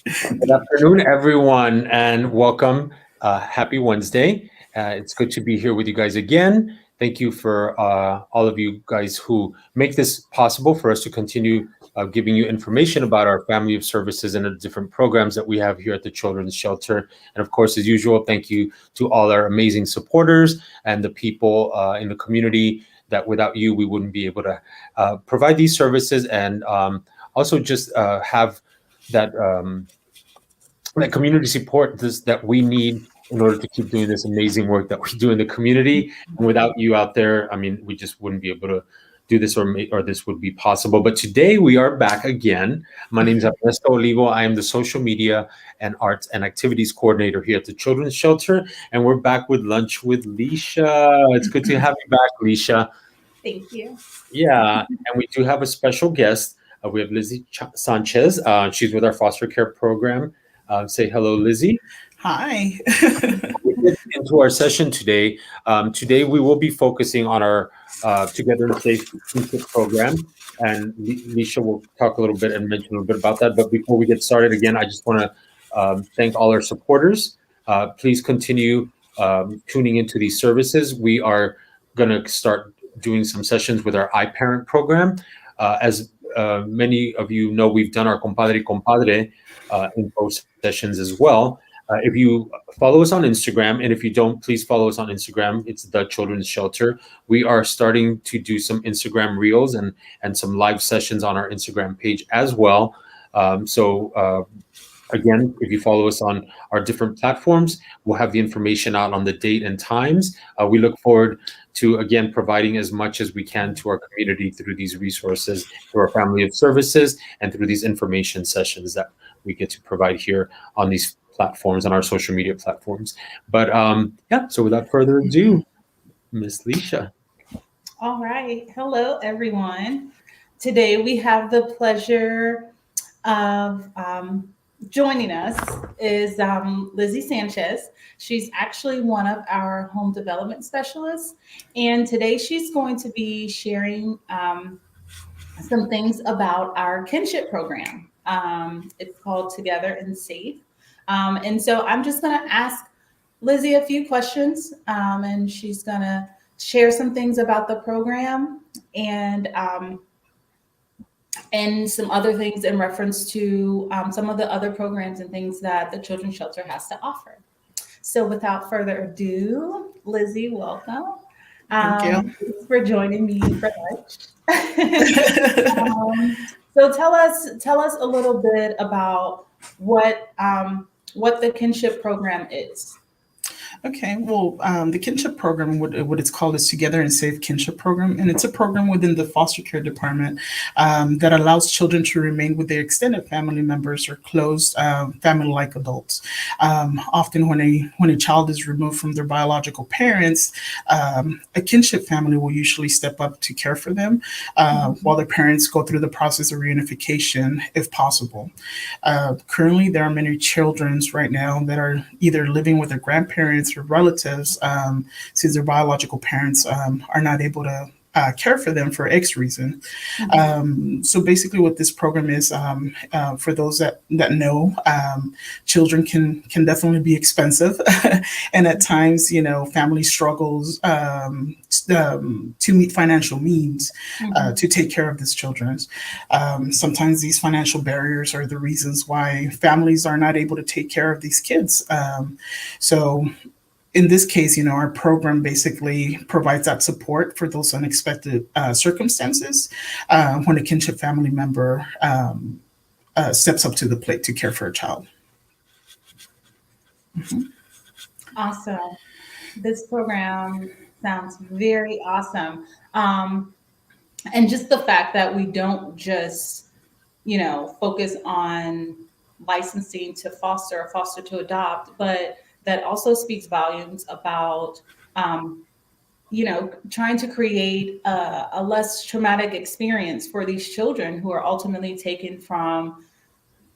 Good afternoon, everyone, and welcome. Happy Wednesday. It's good to be here with you guys again. Thank you for all of you guys who make this possible for us to continue giving you information about our family of services and the different programs that we have here at the Children's Shelter. And of course, as usual, thank you to all our amazing supporters and the people in the community that without you, we wouldn't be able to provide these services and also just have that. That community support that we need in order to keep doing this amazing work that we do in the community. And without you out there, I mean, we just wouldn't be able to do this or this would be possible. But today we are back again. My name is Ernesto Olivo. I am the social media and arts and activities coordinator here at the Children's Shelter. And we're back with Lunch with Leisha. It's good to have you back, Leisha. Thank you. Yeah, and we do have a special guest. We have Lizzie Sanchez. She's with our foster care program. Say hello, Lizzie. Hi. We get into our session today. Today we will be focusing on our Together and Safe Kinship program, and Nisha will talk a little bit and mention a little bit about that. But before we get started, again, I just want to thank all our supporters. Please continue tuning into these services. We are going to start doing some sessions with our iParent program. As many of you know, we've done our Compadre info sessions as well. If you follow us on Instagram, and if you don't, please follow us on Instagram. It's the Children's Shelter. We are starting to do some Instagram reels and some live sessions on our Instagram page as well. Again, if you follow us on our different platforms, we'll have the information out on the date and times. We look forward to, again, providing as much as we can to our community through these resources, through our family of services, and through these information sessions that we get to provide here on these platforms, on our social media platforms. But yeah, so without further ado, Miss Leisha. All right. Hello, everyone. Today we have the pleasure of joining us is Lizzie Sanchez. She's actually one of our home development specialists. And today she's going to be sharing some things about our kinship program. It's called Together and Safe. And so I'm just going to ask Lizzie a few questions, and she's going to share some things about the program and some other things in reference to some of the other programs and things that the Children's Shelter has to offer. So without further ado, Lizzie, welcome. Thank you. Thanks for joining me for lunch. So tell us a little bit about what the kinship program is. Okay, well, the kinship program, what it's called is Together and Safe Kinship Program, and it's a program within the foster care department that allows children to remain with their extended family members or close family-like adults. Often, when a child is removed from their biological parents, a kinship family will usually step up to care for them while their parents go through the process of reunification, if possible. Currently, there are many children right now that are either living with their grandparents or relatives, since their biological parents are not able to care for them for X reason. So basically what this program is, for those that know, children can definitely be expensive. And at times, family struggles to meet financial means to take care of these children. Sometimes these financial barriers are the reasons why families are not able to take care of these kids. So in this case, our program basically provides that support for those unexpected circumstances when a kinship family member steps up to the plate to care for a child. Awesome. This program sounds very awesome. And just the fact that we don't just, focus on licensing to foster or foster to adopt, but that also speaks volumes about, trying to create a less traumatic experience for these children who are ultimately taken from,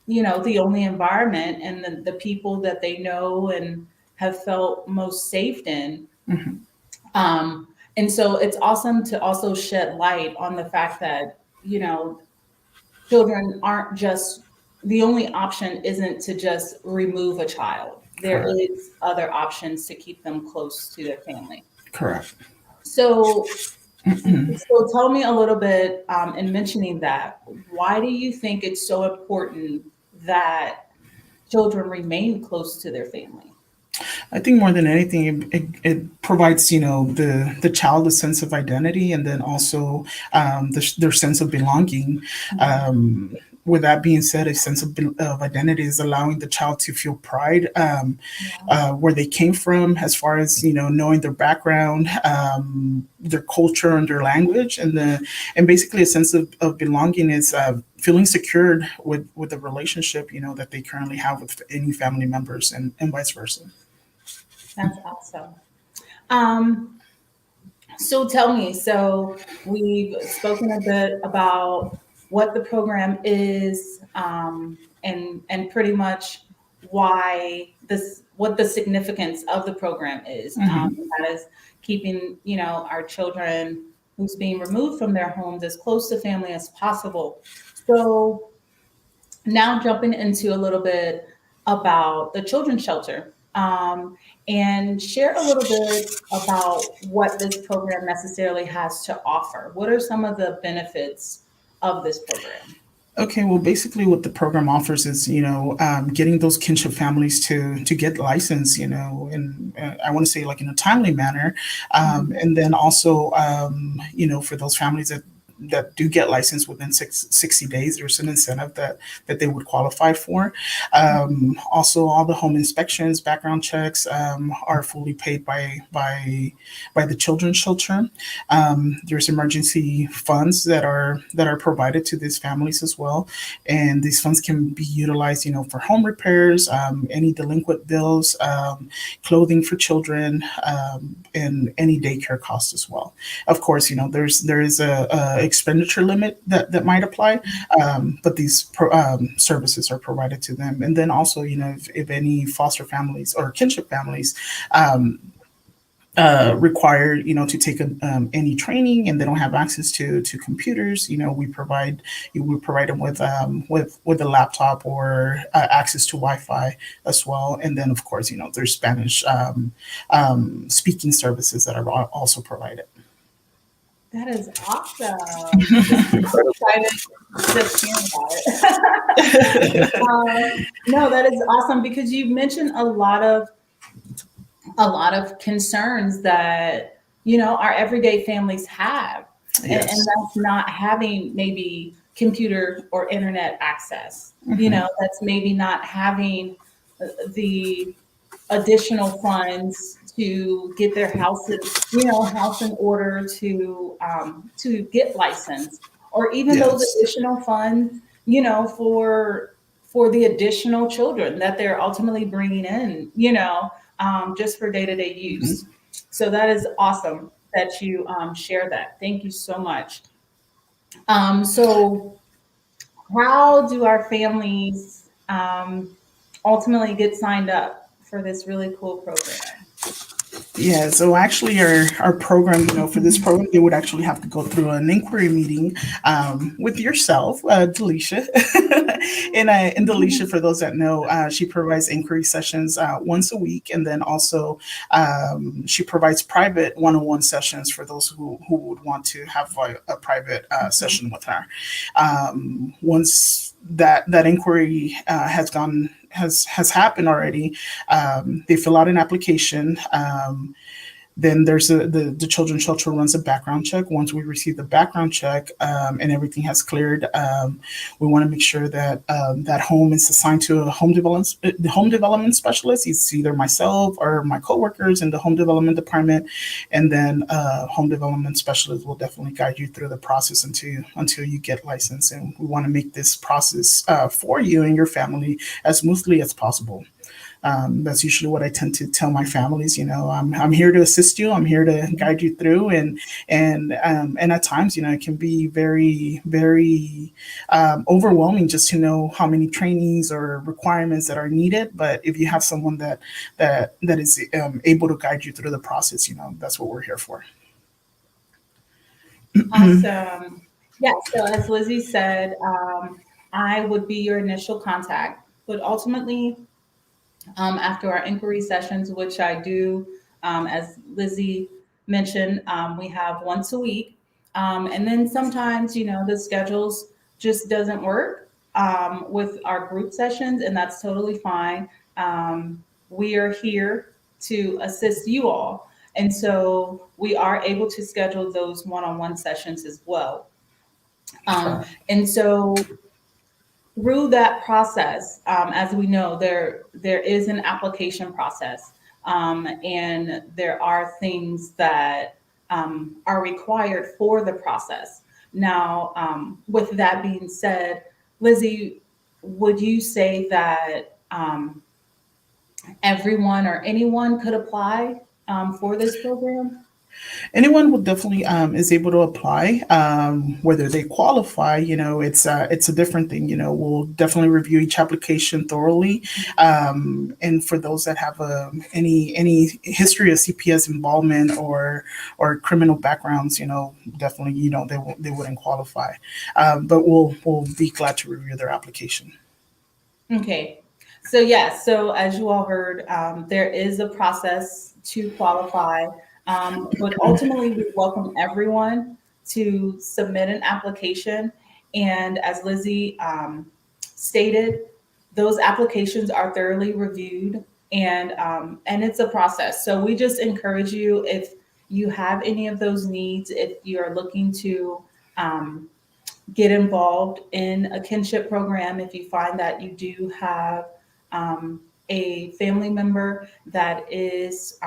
the only environment and the people that they know and have felt most safe in. And so it's awesome to also shed light on the fact that, children aren't just the only option isn't to just remove a child. There Correct. is other options to keep them close to their family. Correct. So, so tell me a little bit, in mentioning that, why do you think it's so important that children remain close to their family? I think more than anything, it provides, the child a sense of identity, and then also their sense of belonging. Um, with that being said, a sense of identity is allowing the child to feel pride, where they came from, as far as knowing their background, their culture, and their language, and basically a sense of belonging is feeling secured with the relationship that they currently have with any family members, and vice versa. That's awesome. Um, so tell me, so we've spoken a bit about what the program is, and pretty much what the significance of the program is. That is keeping, our children who's being removed from their homes as close to family as possible. So now jumping into a little bit about the children's shelter, and share a little bit about what this program necessarily has to offer. What are some of the benefits of this program? Okay, well, basically, what the program offers is, getting those kinship families to get licensed, and I want to say like in a timely manner, and then also, for those families that do get licensed within 60 days, there's an incentive that they would qualify for. Also, all the home inspections, background checks are fully paid by the children's shelter. There's emergency funds that are provided to these families as well, and these funds can be utilized, for home repairs, any delinquent bills, clothing for children, and any daycare costs as well. Of course, there is a expenditure limit that might apply, but these services are provided to them. And then also, if any foster families or kinship families require to take any training, and they don't have access to computers, we provide them with a laptop or access to Wi-Fi as well. And then of course, there's Spanish speaking services that are also provided. That is awesome. I'm excited just hearing about it. No, that is awesome, because you've mentioned a lot of concerns that our everyday families have, Yes. and that's not having maybe computer or internet access. That's maybe not having the additional funds to get their house in order to get licensed, or even those Yes. additional funds, for the additional children that they're ultimately bringing in, just for day-to-day use. So that is awesome that you share that. Thank you so much. So how do our families ultimately get signed up for this really cool program? Yeah, so actually our program, for this program, they would actually have to go through an inquiry meeting with yourself, Delisha. and Delisha, for those that know, she provides inquiry sessions once a week. And then also she provides private one-on-one sessions for those who would want to have a private session with her. Once that inquiry has happened already, they fill out an application. Then there's the children's shelter runs a background check. Once we receive the background check and everything has cleared, we want to make sure that that home is assigned to a home development specialist. It's either myself or my coworkers in the home development department, and then home development specialist will definitely guide you through the process until you get licensed. And we want to make this process for you and your family as smoothly as possible. That's usually what I tend to tell my families. I'm here to assist you. I'm here to guide you through, and at times, it can be very, very overwhelming just to know how many trainings or requirements that are needed. But if you have someone that is able to guide you through the process, that's what we're here for. Awesome. Yeah. So as Lizzie said, I would be your initial contact. But ultimately, after our inquiry sessions, which I do, as Lizzie mentioned, we have once a week. And then sometimes, the schedules just doesn't work with our group sessions, and that's totally fine. We are here to assist you all. And so we are able to schedule those one-on-one sessions as well. And so through that process, as we know, there is an application process, and there are things that are required for the process. Now, with that being said, Lizzie, would you say that everyone or anyone could apply for this program? Anyone will definitely is able to apply. Whether they qualify, it's a different thing. We'll definitely review each application thoroughly, and for those that have any history of CPS involvement or criminal backgrounds, definitely they wouldn't qualify. But we'll be glad to review their application. Okay. So yeah, so as you all heard, there is a process to qualify, but ultimately we welcome everyone to submit an application. And as Lizzie stated, those applications are thoroughly reviewed, and it's a process. So we just encourage you, if you have any of those needs, if you are looking to get involved in a kinship program, if you find that you do have a family member that is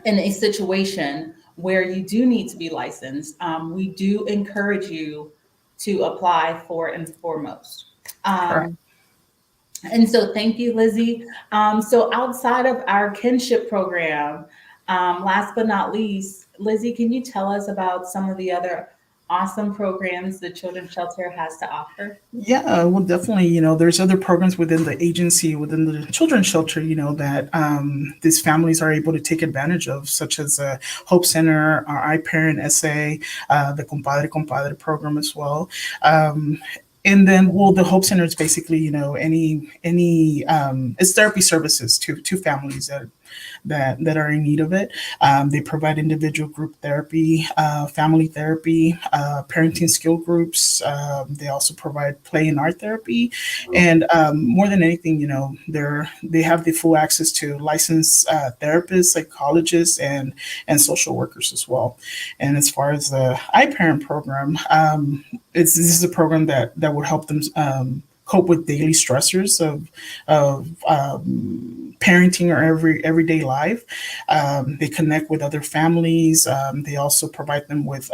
in a situation where you do need to be licensed, we do encourage you to apply for and foremost. And so thank you, Lizzie. So outside of our kinship program, last but not least, Lizzie, can you tell us about some of the other awesome programs the Children's Shelter has to offer? Yeah, well, definitely. There's other programs within the agency, within the children's shelter, that these families are able to take advantage of, such as Hope Center, our iParent SA, the Compadre program as well. And then, well, the Hope Center is basically, any it's therapy services to families that are in need of it. They provide individual, group therapy, family therapy, parenting skill groups. They also provide play and art therapy, and more than anything, they have the full access to licensed therapists, psychologists, and social workers as well. And as far as the iParent program, this is a program that would help them cope with daily stressors of parenting or everyday life. They connect with other families. They also provide them with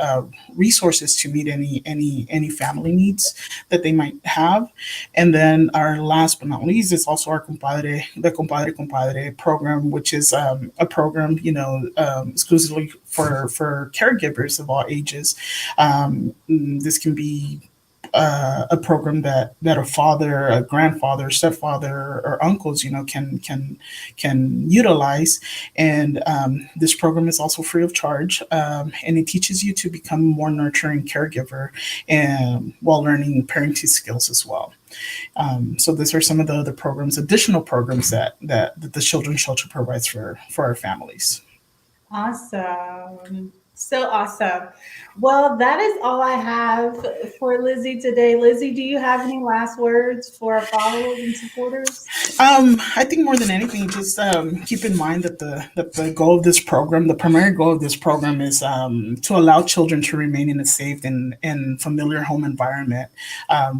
resources to meet any family needs that they might have. And then our last but not least is also our the Compadre program, which is a program exclusively for caregivers of all ages. This can be a program that a father, a grandfather, stepfather, or uncles, can utilize. And this program is also free of charge, and it teaches you to become a more nurturing caregiver, and while learning parenting skills as well. So these are some of the other programs, additional programs that the Children's Shelter provides for our families. Awesome. So awesome. Well, that is all I have for Lizzie today. Lizzie, do you have any last words for our followers and supporters? I think more than anything, just keep in mind that the goal of this program, the primary goal of this program, is to allow children to remain in a safe and familiar home environment,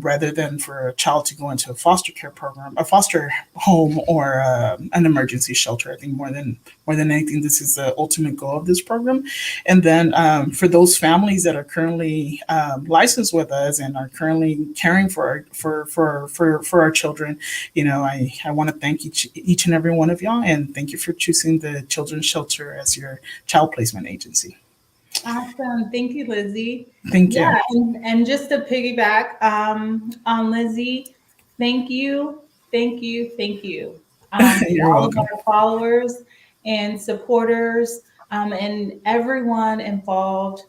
rather than for a child to go into a foster care program, a foster home, or an emergency shelter. I think more than anything, this is the ultimate goal of this program. And then for those families that are currently licensed with us and are currently caring for our children, I want to thank each and every one of y'all, and thank you for choosing the Children's Shelter as your child placement agency. Awesome. Thank you, Lizzie. Thank you. Yeah, and just to piggyback on Lizzie, thank you. You're all welcome. of our followers and supporters, and everyone involved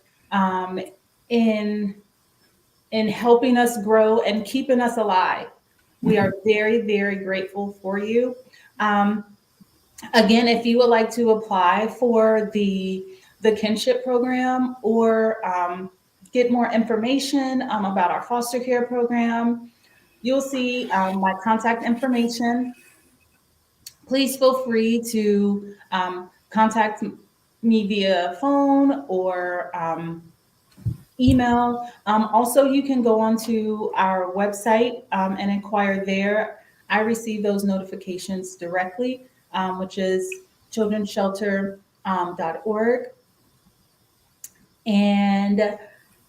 in in helping us grow and keeping us alive. We are very, very grateful for you. Again, if you would like to apply for the kinship program or get more information about our foster care program, you'll see my contact information. Please feel free to contact me via phone or email. Also, you can go onto our website and inquire there. I receive those notifications directly, which is childrenshelter.org. And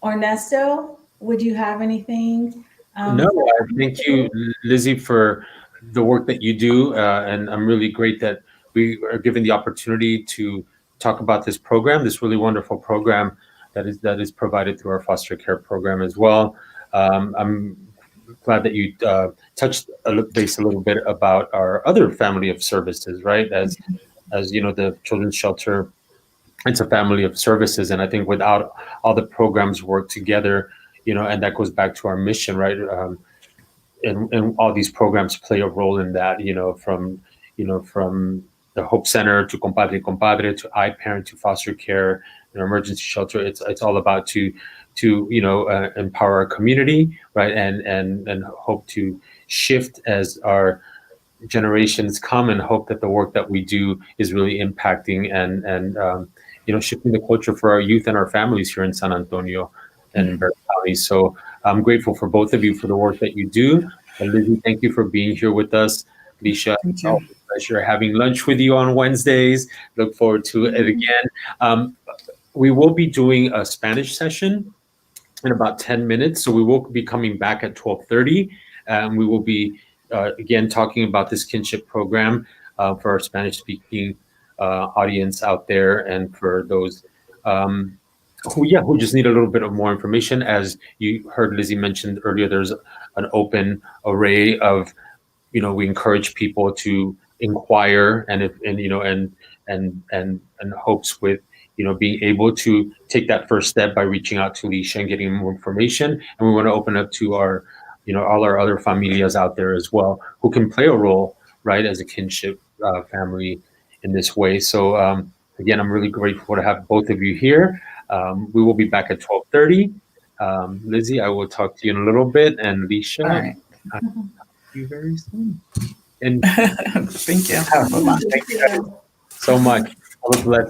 Ernesto, would you have anything? No, thank you, Lizzie, for the work that you do. And I'm really great that we are given the opportunity to talk about this program, this really wonderful program that is provided through our foster care program as well. I'm glad that you touched base a little bit about our other family of services, right? As you know, the Children's Shelter, it's a family of services, and I think without all the programs work together, you know, and that goes back to our mission, right? And all these programs play a role in that, from the Hope Center to Compadre to iParent to foster care, emergency shelter. It's all about to empower our community, right? And hope to shift as our generations come, and hope that the work that we do is really impacting and shifting the culture for our youth and our families here in San Antonio and Bexar County. So I'm grateful for both of you for the work that you do. And Lizzie, thank you for being here with us. Lisha, it's always a pleasure having lunch with you on Wednesdays. Look forward to it again. We will be doing a Spanish session in about 10 minutes. So we will be coming back at 12:30. We will be, again, talking about this kinship program for our Spanish-speaking audience out there, and for those who just need a little bit of more information. As you heard Lizzie mentioned earlier, there's an open array of, we encourage people to inquire and hopes with, being able to take that first step by reaching out to Lisha and getting more information. And we want to open up to our, all our other familias out there as well, who can play a role, right, as a kinship family in this way. So again, I'm really grateful to have both of you here. We will be back at 12:30. Lizzie, I will talk to you in a little bit, and Lisha, right. I'll see you very soon. And Thank you. thank you so much. Have a blessed